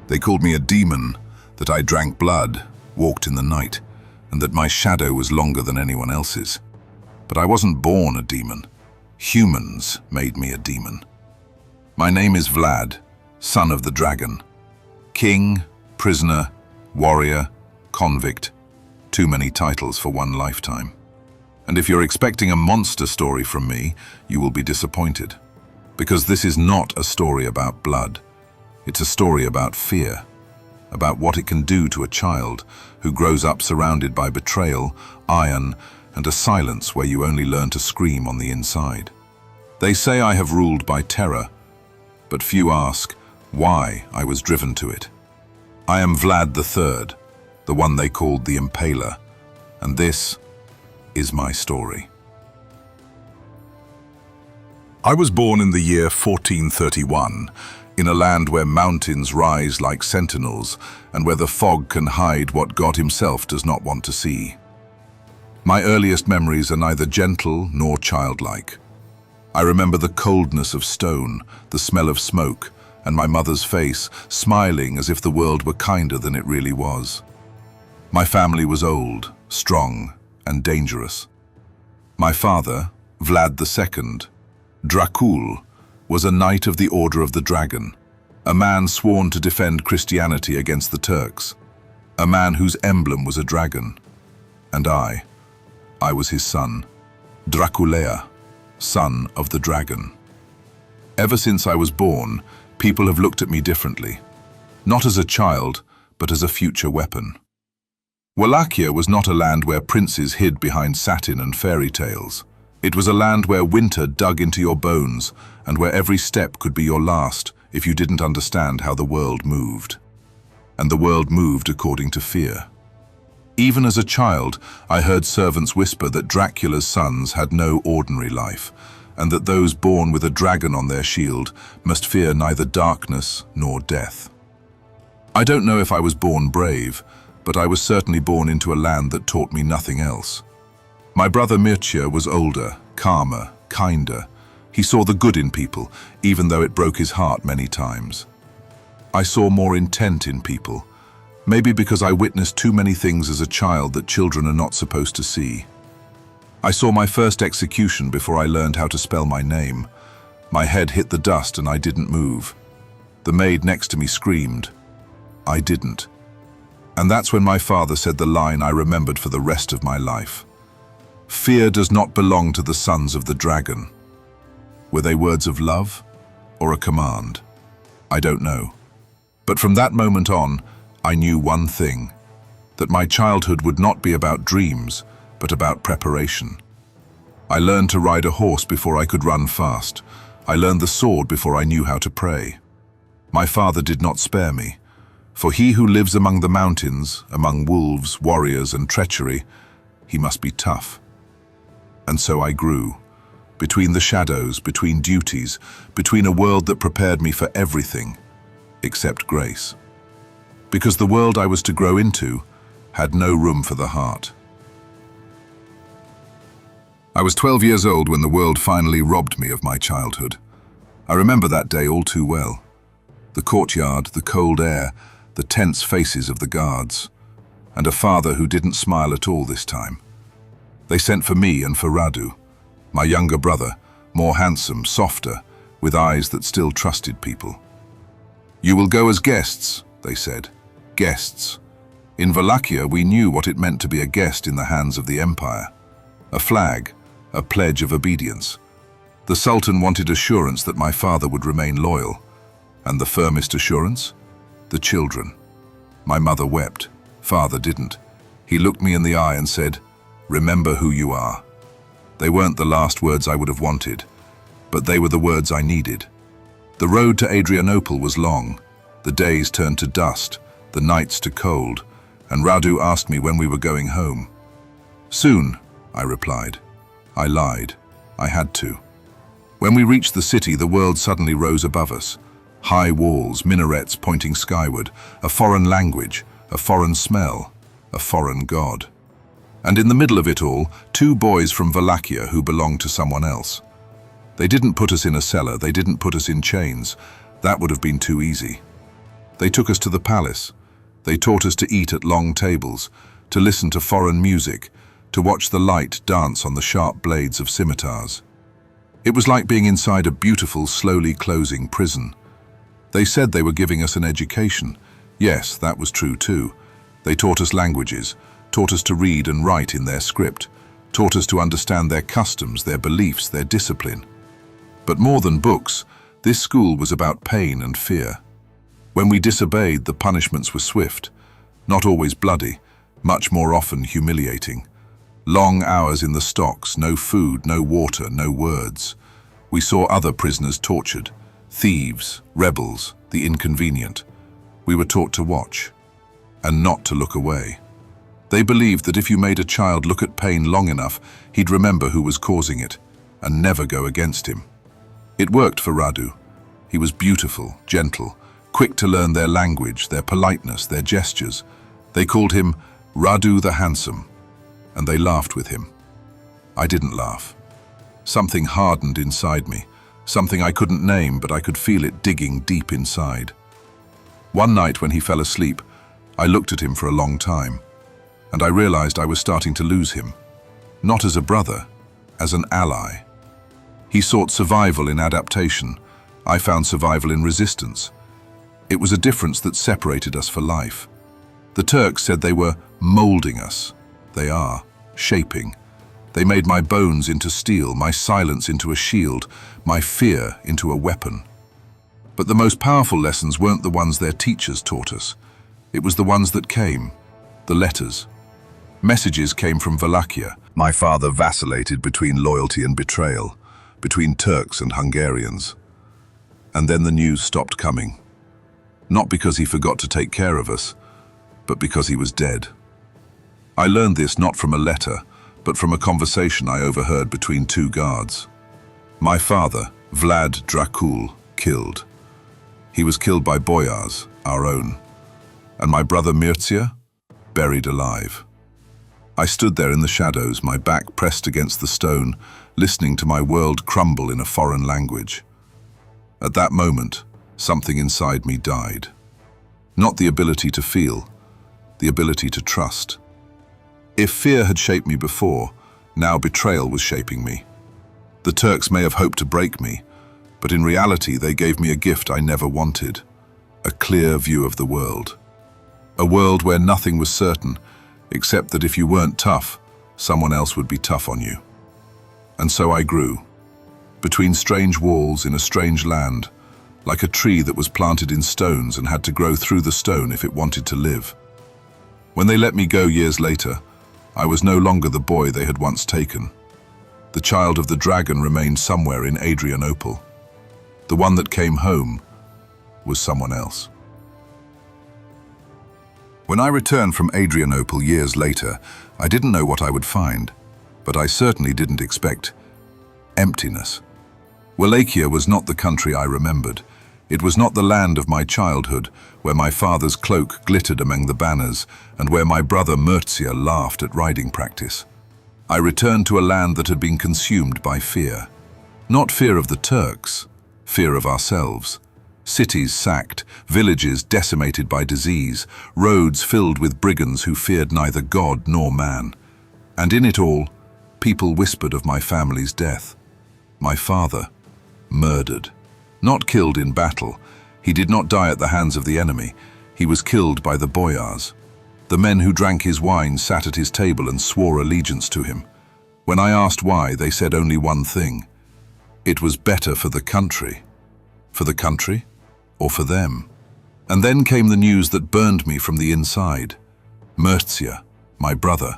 They called me a demon, that I drank blood, walked in the night, and that my shadow was longer than anyone else's. But I wasn't born a demon. Humans made me a demon. My name is Vlad, son of the dragon. King, prisoner, warrior, convict. Too many titles for one lifetime. And if you're expecting a monster story from me, you will be disappointed. Because this is not a story about blood. It's a story about fear. About what it can do to a child who grows up surrounded by betrayal, iron, and a silence where you only learn to scream on the inside. They say I have ruled by terror, but few ask why I was driven to it. I am Vlad III, the one they called the Impaler, and this is my story. I was born in the year 1431, in a land where mountains rise like sentinels and where the fog can hide what God himself does not want to see. My earliest memories are neither gentle nor childlike. I remember the coldness of stone, the smell of smoke, and my mother's face, smiling as if the world were kinder than it really was. My family was old, strong, and dangerous. My father, Vlad II, Dracula, was a knight of the Order of the Dragon, a man sworn to defend Christianity against the Turks, a man whose emblem was a dragon. And I was his son, Dracula, son of the dragon. Ever since I was born, people have looked at me differently, not as a child, but as a future weapon. Wallachia was not a land where princes hid behind satin and fairy tales. It was a land where winter dug into your bones and where every step could be your last if you didn't understand how the world moved. And the world moved according to fear. Even as a child, I heard servants whisper that Dracula's sons had no ordinary life, and that those born with a dragon on their shield must fear neither darkness nor death. I don't know if I was born brave, but I was certainly born into a land that taught me nothing else. My brother Mircea was older, calmer, kinder. He saw the good in people, even though it broke his heart many times. I saw more intent in people, maybe because I witnessed too many things as a child that children are not supposed to see. I saw my first execution before I learned how to spell my name. My head hit the dust and I didn't move. The maid next to me screamed. I didn't. And that's when my father said the line I remembered for the rest of my life. Fear does not belong to the sons of the dragon. Were they words of love or a command? I don't know. But from that moment on, I knew one thing, that my childhood would not be about dreams, but about preparation. I learned to ride a horse before I could run fast. I learned the sword before I knew how to pray. My father did not spare me, for he who lives among the mountains, among wolves, warriors, and treachery, he must be tough. And so I grew, between the shadows, between duties, between a world that prepared me for everything, except grace. Because the world I was to grow into had no room for the heart. I was 12 years old when the world finally robbed me of my childhood. I remember that day all too well. The courtyard, the cold air, the tense faces of the guards, and a father who didn't smile at all this time. They sent for me and for Radu, my younger brother, more handsome, softer, with eyes that still trusted people. You will go as guests, they said. Guests. In Wallachia, we knew what it meant to be a guest in the hands of the empire. A flag, a pledge of obedience. The Sultan wanted assurance that my father would remain loyal. And the firmest assurance? The children. My mother wept. Father didn't. He looked me in the eye and said, "Remember who you are." They weren't the last words I would have wanted, but they were the words I needed. The road to Adrianople was long. The days turned to dust, the nights to cold, and Radu asked me when we were going home. Soon, I replied. I lied. I had to. When we reached the city, the world suddenly rose above us. High walls, minarets pointing skyward, a foreign language, a foreign smell, a foreign god. And in the middle of it all, two boys from Wallachia who belonged to someone else. They didn't put us in a cellar, they didn't put us in chains. That would have been too easy. They took us to the palace. They taught us to eat at long tables, to listen to foreign music, to watch the light dance on the sharp blades of scimitars. It was like being inside a beautiful, slowly closing prison. They said they were giving us an education. Yes, that was true too. They taught us languages, taught us to read and write in their script, taught us to understand their customs, their beliefs, their discipline. But more than books, this school was about pain and fear. When we disobeyed, the punishments were swift, not always bloody, much more often humiliating. Long hours in the stocks, no food, no water, no words. We saw other prisoners tortured, thieves, rebels, the inconvenient. We were taught to watch and not to look away. They believed that if you made a child look at pain long enough, he'd remember who was causing it and never go against him. It worked for Radu. He was beautiful, gentle, quick to learn their language, their politeness, their gestures. They called him Radu the Handsome, and they laughed with him. I didn't laugh. Something hardened inside me, something I couldn't name, but I could feel it digging deep inside. One night when he fell asleep, I looked at him for a long time, and I realized I was starting to lose him, not as a brother, as an ally. He sought survival in adaptation. I found survival in resistance. It was a difference that separated us for life. The Turks said they were molding us. They are, shaping. They made my bones into steel, my silence into a shield, my fear into a weapon. But the most powerful lessons weren't the ones their teachers taught us. It was the ones that came, the letters. Messages came from Wallachia. My father vacillated between loyalty and betrayal, between Turks and Hungarians. And then the news stopped coming. Not because he forgot to take care of us, but because he was dead. I learned this not from a letter, but from a conversation I overheard between two guards. My father, Vlad III, killed. He was killed by boyars, our own. And my brother Mircea, buried alive. I stood there in the shadows, my back pressed against the stone, listening to my world crumble in a foreign language. At that moment, something inside me died. Not the ability to feel, the ability to trust. If fear had shaped me before, now betrayal was shaping me. The Turks may have hoped to break me, but in reality they gave me a gift I never wanted, a clear view of the world. A world where nothing was certain, except that if you weren't tough, someone else would be tough on you. And so I grew, between strange walls in a strange land, like a tree that was planted in stones and had to grow through the stone if it wanted to live. When they let me go years later, I was no longer the boy they had once taken. The child of the dragon remained somewhere in Adrianople. The one that came home was someone else. When I returned from Adrianople years later, I didn't know what I would find, but I certainly didn't expect emptiness. Wallachia was not the country I remembered. It was not the land of my childhood, where my father's cloak glittered among the banners and where my brother Mircea laughed at riding practice. I returned to a land that had been consumed by fear. Not fear of the Turks, fear of ourselves. Cities sacked, villages decimated by disease, roads filled with brigands who feared neither God nor man. And in it all, people whispered of my family's death. My father, murdered. Not killed in battle. He did not die at the hands of the enemy. He was killed by the boyars. The men who drank his wine sat at his table and swore allegiance to him. When I asked why, they said only one thing. It was better for the country. For the country? Or for them? And then came the news that burned me from the inside. Mircea, my brother,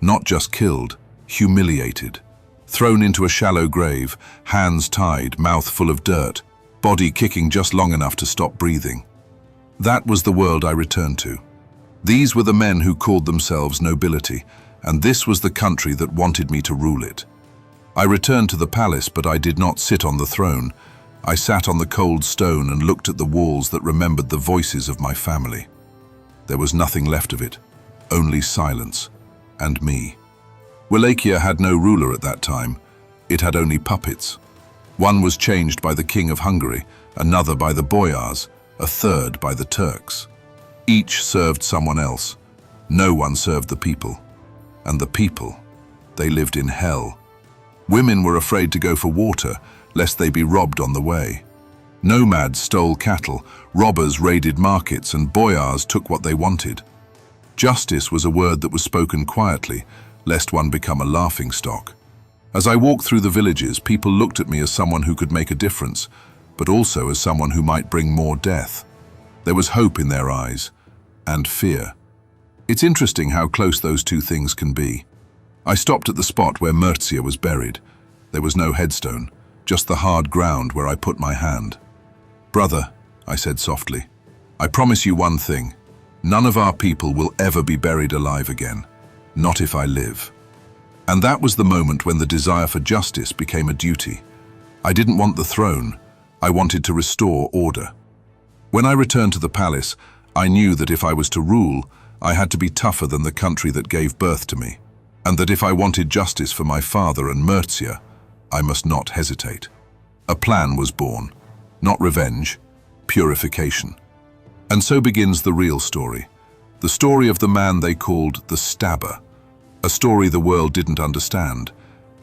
not just killed, humiliated. Thrown into a shallow grave, hands tied, mouth full of dirt, body kicking just long enough to stop breathing. That was the world I returned to. These were the men who called themselves nobility, and this was the country that wanted me to rule it. I returned to the palace, but I did not sit on the throne. I sat on the cold stone and looked at the walls that remembered the voices of my family. There was nothing left of it, only silence, and me. Wallachia had no ruler at that time. It had only puppets. One was changed by the King of Hungary, another by the boyars, a third by the Turks. Each served someone else. No one served the people. And the people, they lived in hell. Women were afraid to go for water, lest they be robbed on the way. Nomads stole cattle, robbers raided markets, and boyars took what they wanted. Justice was a word that was spoken quietly, lest one become a laughingstock. As I walked through the villages, people looked at me as someone who could make a difference, but also as someone who might bring more death. There was hope in their eyes, and fear. It's interesting how close those two things can be. I stopped at the spot where Mircea was buried. There was no headstone, just the hard ground where I put my hand. "Brother," I said softly, "I promise you one thing. None of our people will ever be buried alive again. Not if I live." And that was the moment when the desire for justice became a duty. I didn't want the throne. I wanted to restore order. When I returned to the palace, I knew that if I was to rule, I had to be tougher than the country that gave birth to me, and that if I wanted justice for my father and Mircea, I must not hesitate. A plan was born. Not revenge, purification. And so begins the real story. The story of the man they called the Stabber. A story the world didn't understand,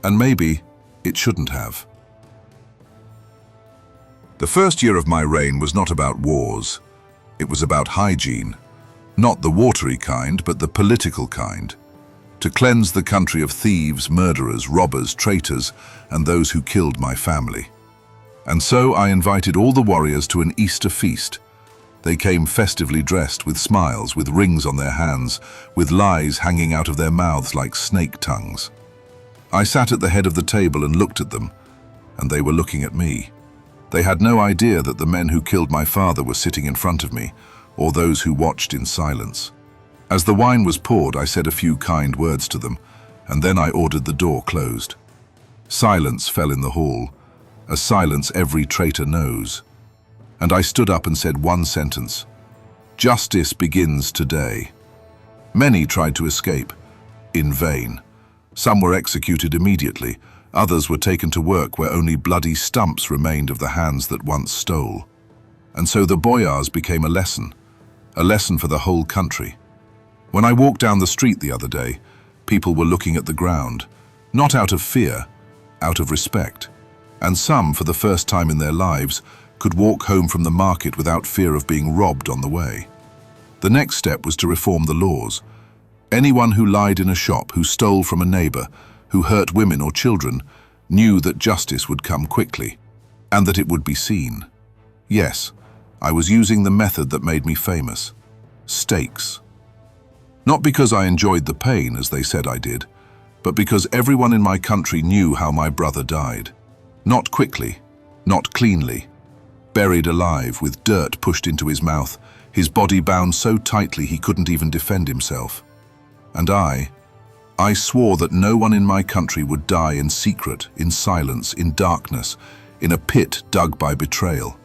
and maybe it shouldn't have. The first year of my reign was not about wars. It was about hygiene. Not the watery kind, but the political kind. To cleanse the country of thieves, murderers, robbers, traitors, and those who killed my family. And so I invited all the warriors to an Easter feast. They came festively dressed, with smiles, with rings on their hands, with lies hanging out of their mouths like snake tongues. I sat at the head of the table and looked at them, and they were looking at me. They had no idea that the men who killed my father were sitting in front of me, or those who watched in silence. As the wine was poured, I said a few kind words to them, and then I ordered the door closed. Silence fell in the hall, a silence every traitor knows. And I stood up and said one sentence: "Justice begins today." Many tried to escape, in vain. Some were executed immediately, others were taken to work where only bloody stumps remained of the hands that once stole. And so the boyars became a lesson for the whole country. When I walked down the street the other day, people were looking at the ground, not out of fear, out of respect. And some, for the first time in their lives, could walk home from the market without fear of being robbed on the way. The next step was to reform the laws. Anyone who lied in a shop, who stole from a neighbor, who hurt women or children, knew that justice would come quickly, and that it would be seen. Yes, I was using the method that made me famous: stakes. Not because I enjoyed the pain, as they said I did, but because everyone in my country knew how my brother died. Not quickly, not cleanly. Buried alive, with dirt pushed into his mouth, his body bound so tightly he couldn't even defend himself. And I swore that no one in my country would die in secret, in silence, in darkness, in a pit dug by betrayal.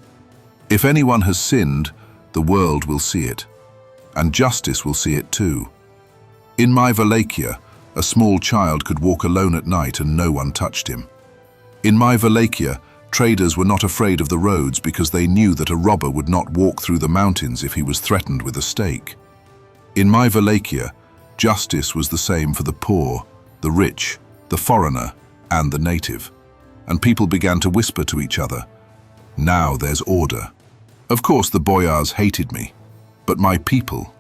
If anyone has sinned, the world will see it, and justice will see it too. In my Wallachia, a small child could walk alone at night and no one touched him. In my Wallachia, traders were not afraid of the roads because they knew that a robber would not walk through the mountains if he was threatened with a stake. In my Wallachia, justice was the same for the poor, the rich, the foreigner, and the native. And people began to whisper to each other, "Now there's order." Of course, the boyars hated me, but my people,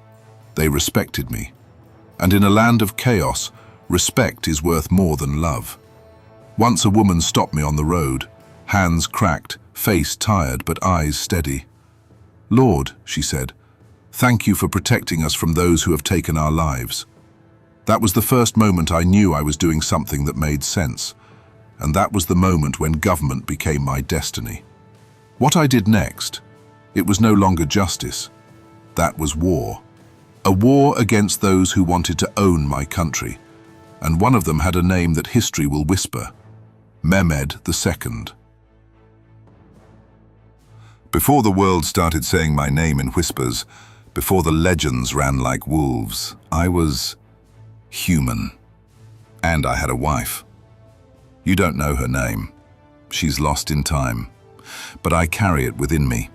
they respected me. And in a land of chaos, respect is worth more than love. Once a woman stopped me on the road, hands cracked, face tired, but eyes steady. "Lord," she said, "thank you for protecting us from those who have taken our lives." That was the first moment I knew I was doing something that made sense, and that was the moment when government became my destiny. What I did next, it was no longer justice. That was war. A war against those who wanted to own my country, and one of them had a name that history will whisper: Mehmed II. Before the world started saying my name in whispers, before the legends ran like wolves, I was human. And I had a wife. You don't know her name. She's lost in time. But I carry it within me.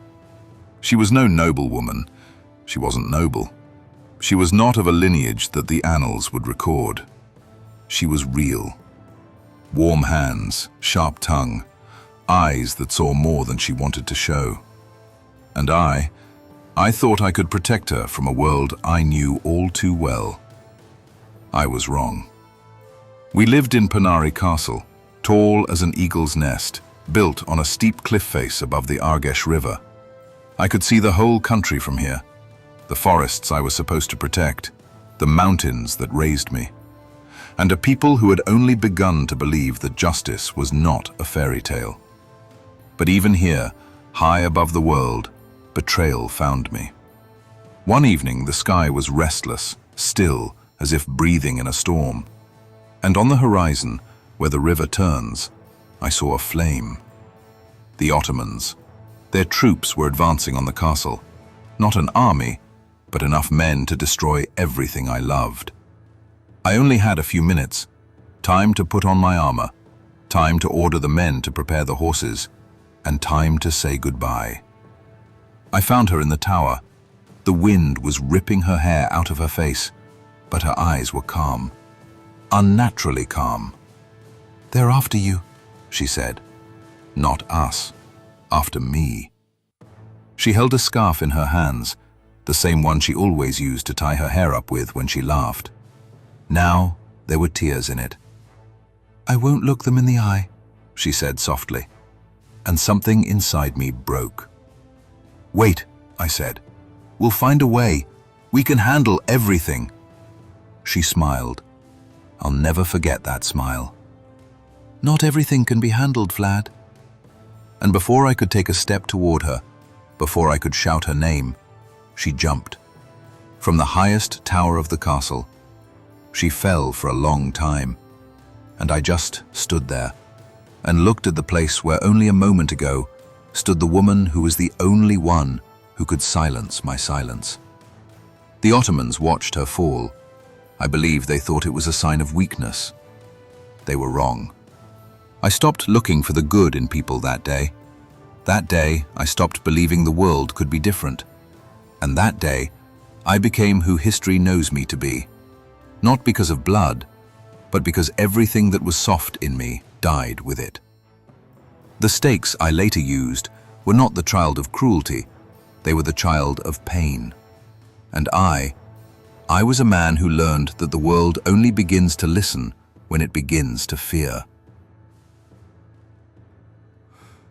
She was no noble woman. She wasn't noble. She was not of a lineage that the annals would record. She was real. Warm hands, sharp tongue, eyes that saw more than she wanted to show. And I thought I could protect her from a world I knew all too well. I was wrong. We lived in Poenari Castle, tall as an eagle's nest, built on a steep cliff face above the Argesh River. I could see the whole country from here, the forests I was supposed to protect, the mountains that raised me, and a people who had only begun to believe that justice was not a fairy tale. But even here, high above the world, betrayal found me. One evening the sky was restless, still, as if breathing in a storm. And on the horizon, where the river turns, I saw a flame. The Ottomans. Their troops were advancing on the castle. Not an army, but enough men to destroy everything I loved. I only had a few minutes, time to put on my armor, time to order the men to prepare the horses, and time to say goodbye. I found her in the tower. The wind was ripping her hair out of her face, but her eyes were calm. Unnaturally calm. "They're after you," she said. "Not us. After me." She held a scarf in her hands, the same one she always used to tie her hair up with when she laughed. Now there were tears in it. "I won't look them in the eye," she said softly, and something inside me broke. "Wait," I said. "We'll find a way. We can handle everything." She smiled. I'll never forget that smile. "Not everything can be handled, Vlad." And before I could take a step toward her, before I could shout her name, she jumped. From the highest tower of the castle, she fell for a long time, and I just stood there and looked at the place where only a moment ago stood the woman who was the only one who could silence my silence. The Ottomans watched her fall. I believe they thought it was a sign of weakness. They were wrong. I stopped looking for the good in people that day. That day, I stopped believing the world could be different. And that day, I became who history knows me to be. Not because of blood, but because everything that was soft in me died with it. The stakes I later used were not the child of cruelty, they were the child of pain. And I was a man who learned that the world only begins to listen when it begins to fear.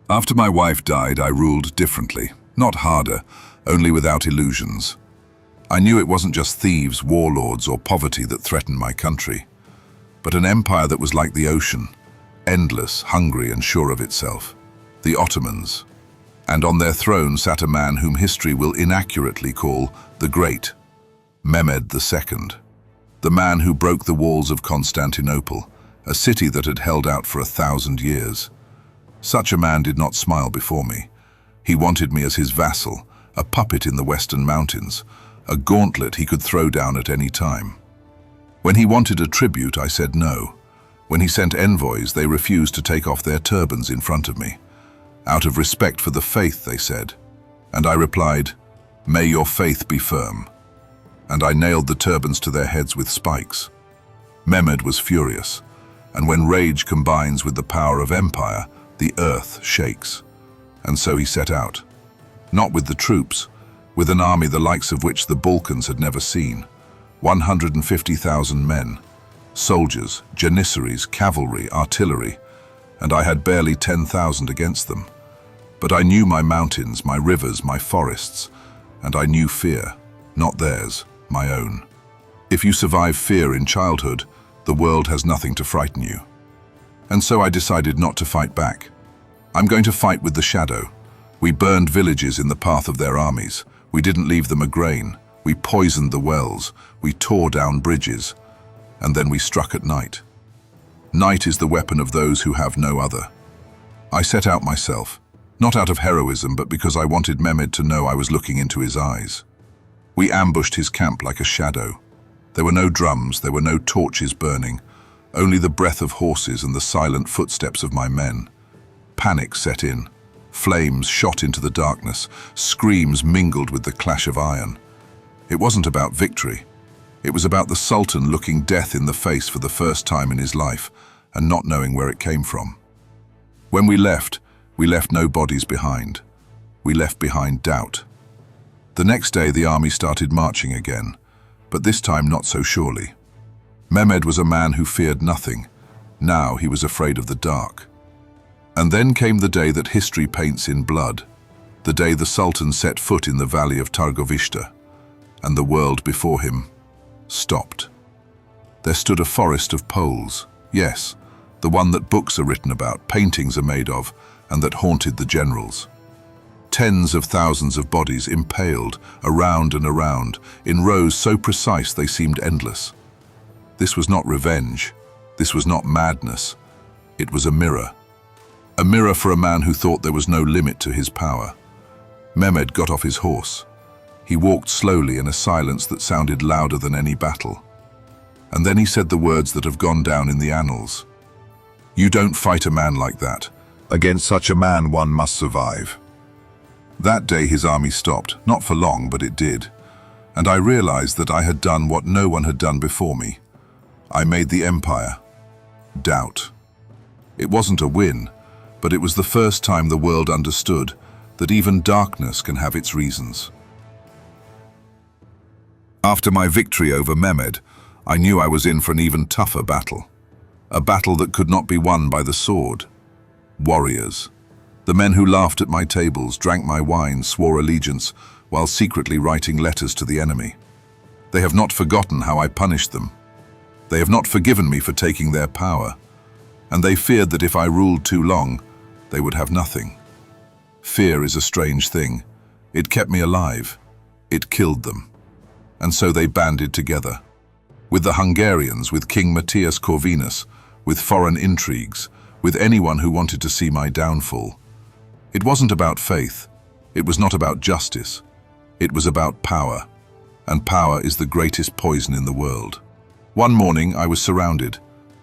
After my wife died, I ruled differently, not harder, only without illusions. I knew it wasn't just thieves, warlords, or poverty that threatened my country, but an empire that was like the ocean, endless, hungry, and sure of itself. The Ottomans. And on their throne sat a man whom history will inaccurately call the Great, Mehmed II, the man who broke the walls of Constantinople, a city that had held out for 1,000 years. Such a man did not smile before me. He wanted me as his vassal, a puppet in the Western Mountains, a gauntlet he could throw down at any time. When he wanted a tribute, I said no. When he sent envoys, they refused to take off their turbans in front of me. Out of respect for the faith, they said. And I replied, "May your faith be firm." And I nailed the turbans to their heads with spikes. Mehmed was furious, and when rage combines with the power of empire, the earth shakes. And so he set out. Not with the troops, with an army the likes of which the Balkans had never seen. 150,000 men, soldiers, janissaries, cavalry, artillery, and I had barely 10,000 against them. But I knew my mountains, my rivers, my forests, and I knew fear, not theirs, my own. If you survive fear in childhood, the world has nothing to frighten you. And so I decided not to fight back. I'm going to fight with the shadow. We burned villages in the path of their armies. We didn't leave them a grain. We poisoned the wells. We tore down bridges. And then we struck at night. Night is the weapon of those who have no other. I set out myself, not out of heroism, but because I wanted Mehmed to know I was looking into his eyes. We ambushed his camp like a shadow. There were no drums, there were no torches burning, only the breath of horses and the silent footsteps of my men. Panic set in. Flames shot into the darkness, screams mingled with the clash of iron. It wasn't about victory. It was about the Sultan looking death in the face for the first time in his life and not knowing where it came from. When we left no bodies behind. We left behind doubt. The next day the army started marching again, but this time not so surely. Mehmed was a man who feared nothing. Now he was afraid of the dark. And then came the day that history paints in blood, the day the Sultan set foot in the valley of Targovishte, and the world before him stopped. There stood a forest of poles, yes, the one that books are written about, paintings are made of, and that haunted the generals. Tens of thousands of bodies impaled around and around, in rows so precise they seemed endless. This was not revenge. This was not madness. It was a mirror. A mirror for a man who thought there was no limit to his power. Mehmed got off his horse. He walked slowly in a silence that sounded louder than any battle. And then he said the words that have gone down in the annals. "You don't fight a man like that. Against such a man one must survive." That day his army stopped, not for long, but it did. And I realized that I had done what no one had done before me. I made the empire doubt. It wasn't a win, but it was the first time the world understood that even darkness can have its reasons. After my victory over Mehmed, I knew I was in for an even tougher battle. A battle that could not be won by the sword. Warriors. The men who laughed at my tables, drank my wine, swore allegiance, while secretly writing letters to the enemy. They have not forgotten how I punished them. They have not forgiven me for taking their power, and they feared that if I ruled too long, they would have nothing. Fear is a strange thing. It kept me alive. It killed them. And so they banded together. With the Hungarians, with King Matthias Corvinus, with foreign intrigues, with anyone who wanted to see my downfall. It wasn't about faith. It was not about justice. It was about power. And power is the greatest poison in the world. One morning I was surrounded.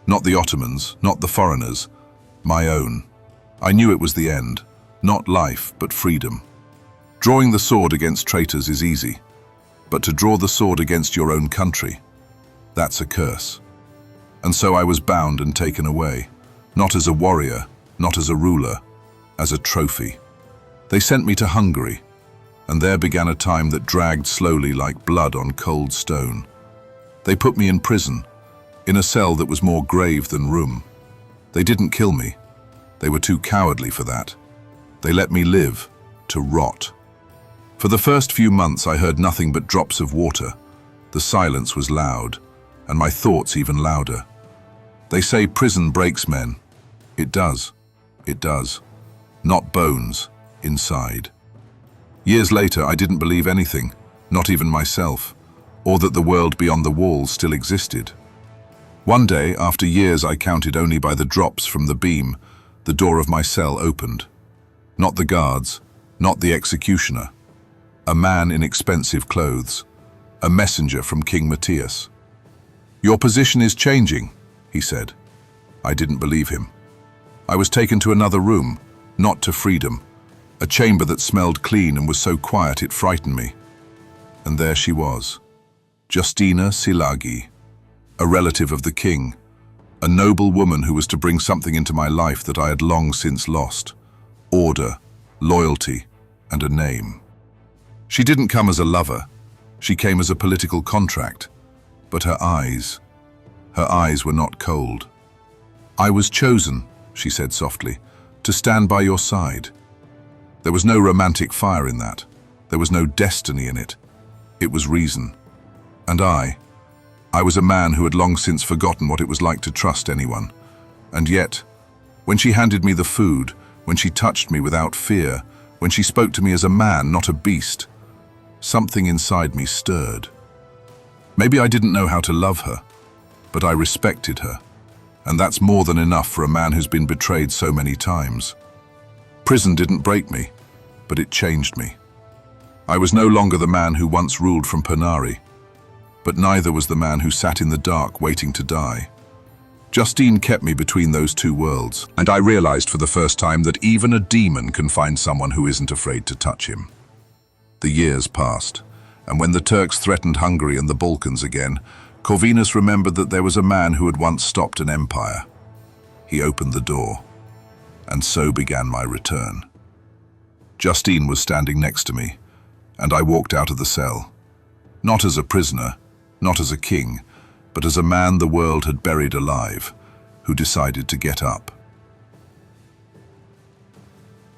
Not the Ottomans, not the foreigners. My own. I knew it was the end. Not life, but freedom. Drawing the sword against traitors is easy. But to draw the sword against your own country, that's a curse. And so I was bound and taken away. Not as a warrior, not as a ruler, as a trophy. They sent me to Hungary, and there began a time that dragged slowly like blood on cold stone. They put me in prison, in a cell that was more grave than room. They didn't kill me. They were too cowardly for that. They let me live, to rot. For the first few months I heard nothing but drops of water. The silence was loud, and my thoughts even louder. They say prison breaks men. It does. It does. Not bones, inside. Years later, I didn't believe anything, not even myself, or that the world beyond the walls still existed. One day, after years I counted only by the drops from the beam, the door of my cell opened. Not the guards, not the executioner. A man in expensive clothes, a messenger from King Matthias. "Your position is changing," he said. I didn't believe him. I was taken to another room, not to freedom, a chamber that smelled clean and was so quiet it frightened me. And there she was, Justina Silagi, a relative of the king, a noble woman who was to bring something into my life that I had long since lost: order, loyalty, and a name. She didn't come as a lover. She came as a political contract. But her eyes were not cold. "I was chosen," she said softly, "to stand by your side." There was no romantic fire in that. There was no destiny in it. It was reason. And I was a man who had long since forgotten what it was like to trust anyone. And yet, when she handed me the food, when she touched me without fear, when she spoke to me as a man, not a beast, something inside me stirred. Maybe I didn't know how to love her, but I respected her. And that's more than enough for a man who's been betrayed so many times. Prison didn't break me, but it changed me. I was no longer the man who once ruled from Poenari, but neither was the man who sat in the dark waiting to die. Justine kept me between those two worlds, and I realized for the first time that even a demon can find someone who isn't afraid to touch him. The years passed, and when the Turks threatened Hungary and the Balkans again, Corvinus remembered that there was a man who had once stopped an empire. He opened the door, and so began my return. Justine was standing next to me, and I walked out of the cell. Not as a prisoner, not as a king, but as a man the world had buried alive, who decided to get up.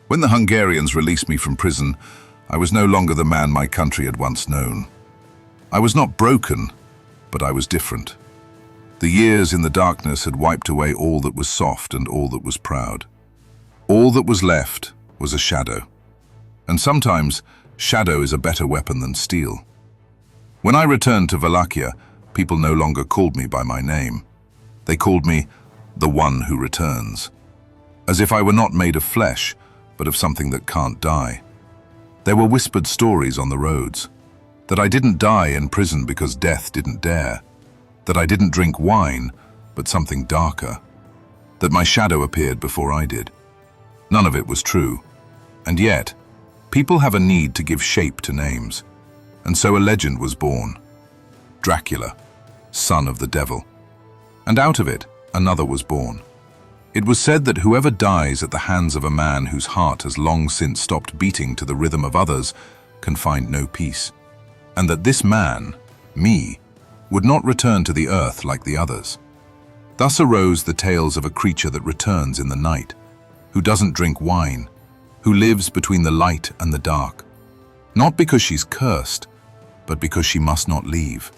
When the Hungarians released me from prison, I was no longer the man my country had once known. I was not broken, but I was different. The years in the darkness had wiped away all that was soft and all that was proud. All that was left was a shadow. And sometimes, shadow is a better weapon than steel. When I returned to Wallachia, people no longer called me by my name. They called me the one who returns, as if I were not made of flesh, but of something that can't die. There were whispered stories on the roads, that I didn't die in prison because death didn't dare, that I didn't drink wine, but something darker, that my shadow appeared before I did. None of it was true, and yet, people have a need to give shape to names, and so a legend was born. Dracula, son of the devil. And out of it, another was born. It was said that whoever dies at the hands of a man whose heart has long since stopped beating to the rhythm of others can find no peace. And that this man, me, would not return to the earth like the others. Thus arose the tales of a creature that returns in the night, who doesn't drink wine, who lives between the light and the dark. Not because she's cursed, but because she must not leave.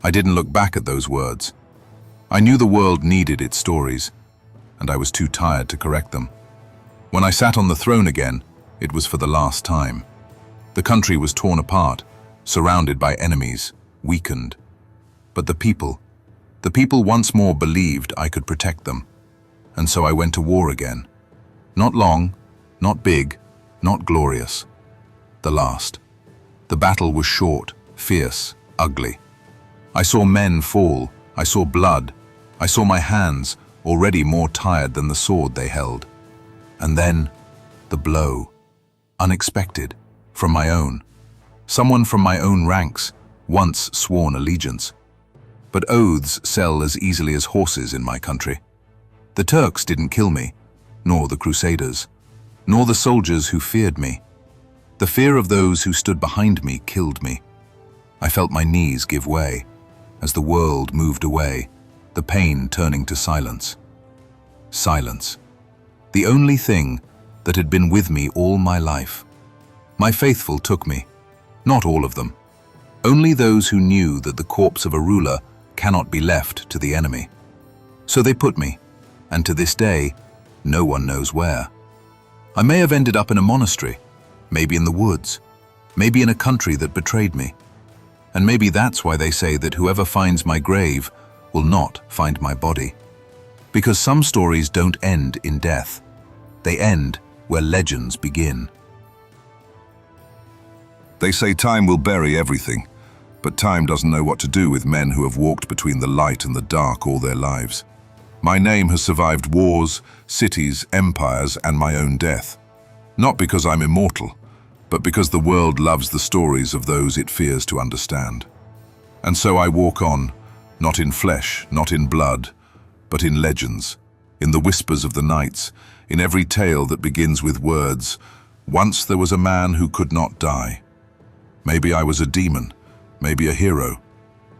I didn't look back at those words. I knew the world needed its stories, and I was too tired to correct them. When I sat on the throne again, it was for the last time. The country was torn apart, surrounded by enemies, weakened. But the people once more believed I could protect them. And so I went to war again. Not long, not big, not glorious. The last. The battle was short, fierce, ugly. I saw men fall, I saw blood, I saw my hands, already more tired than the sword they held. And then, the blow. Unexpected, from my own. Someone from my own ranks, once sworn allegiance. But oaths sell as easily as horses in my country. The Turks didn't kill me, nor the Crusaders, nor the soldiers who feared me. The fear of those who stood behind me killed me. I felt my knees give way, as the world moved away, the pain turning to silence. Silence. The only thing that had been with me all my life. My faithful took me, not all of them. Only those who knew that the corpse of a ruler cannot be left to the enemy. So they put me, and to this day, no one knows where. I may have ended up in a monastery, maybe in the woods, maybe in a country that betrayed me. And maybe that's why they say that whoever finds my grave will not find my body. Because some stories don't end in death. They end where legends begin. They say time will bury everything, but time doesn't know what to do with men who have walked between the light and the dark all their lives. My name has survived wars, cities, empires, and my own death. Not because I'm immortal, but because the world loves the stories of those it fears to understand. And so I walk on, not in flesh, not in blood, but in legends, in the whispers of the nights, in every tale that begins with words, "Once there was a man who could not die." Maybe I was a demon, maybe a hero,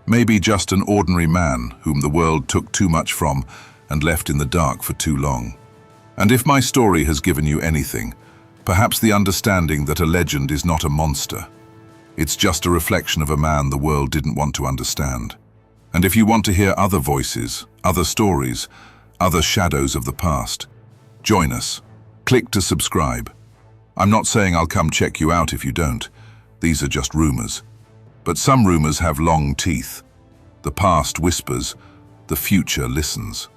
maybe just an ordinary man whom the world took too much from and left in the dark for too long. And if my story has given you anything, perhaps the understanding that a legend is not a monster. It's just a reflection of a man the world didn't want to understand. And if you want to hear other voices, other stories, other shadows of the past, join us. Click to subscribe. I'm not saying I'll come check you out if you don't. These are just rumors. But some rumors have long teeth. The past whispers, the future listens.